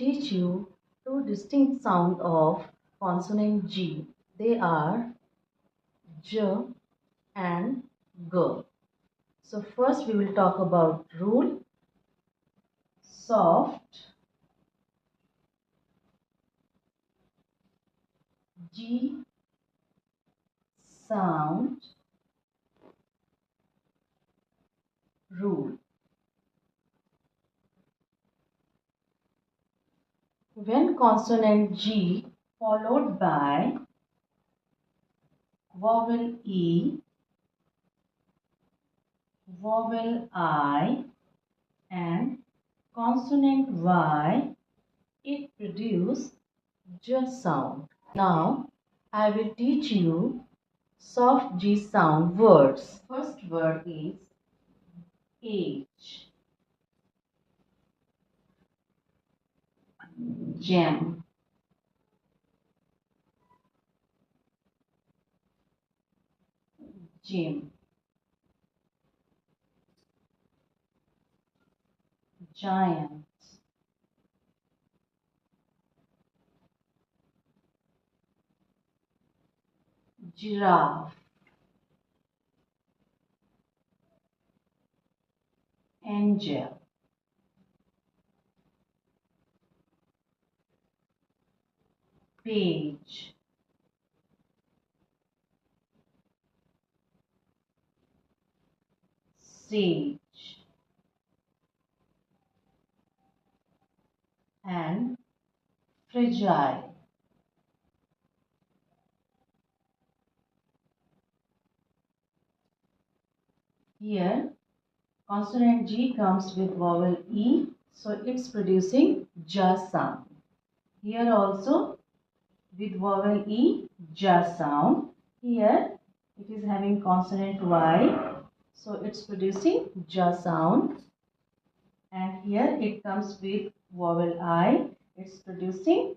teach you two distinct sounds of consonant G. They are J and G. So first we will talk about rule. Soft G sound rule. When consonant G followed by vowel E, vowel I and consonant Y, it produces J sound. Now I will teach you soft G sound words. First word is age, gem, gym, giant, giraffe, angel, page, sage and fragile. Here consonant G comes with vowel E, so it's producing J sound. Here also with vowel E, J sound. Here it is having consonant Y, so it's producing J sound. And here it comes with vowel I, it's producing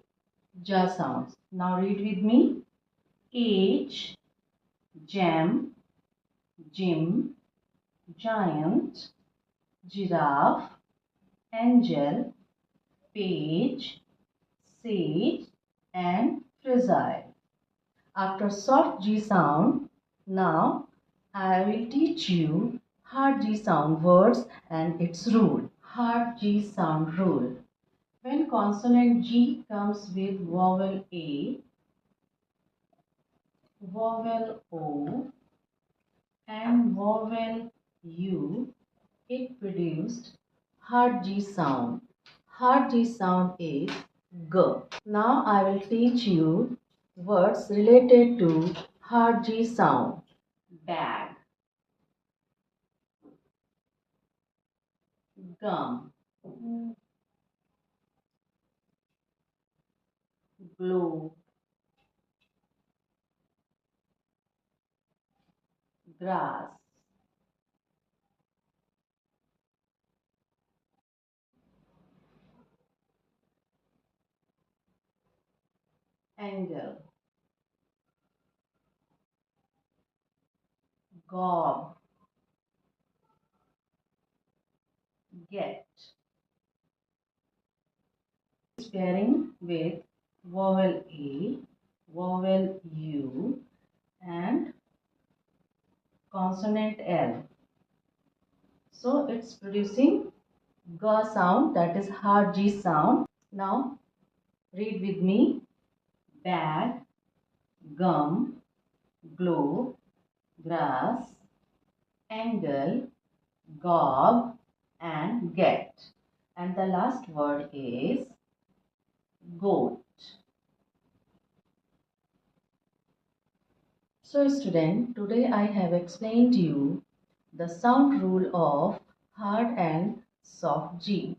J sounds. Now read with me. Age, gem, gym, giant, giraffe, angel, page, sage and fragile. After soft G sound, now I will teach you hard G sound words and its rule. Hard G sound rule. When consonant G comes with vowel A, vowel O and vowel U, it produced hard G sound. Hard G sound is G. Now I will teach you words related to hard G sound. Bag, gum, globe, grass, angle, gob, get. Pairing with vowel A, vowel U and consonant L. So it's producing G sound, that is hard G sound. Now read with me. Bag, gum, globe, grass, angle, gob and get. And the last word is goat. So student, today I have explained to you the sound rule of hard and soft G.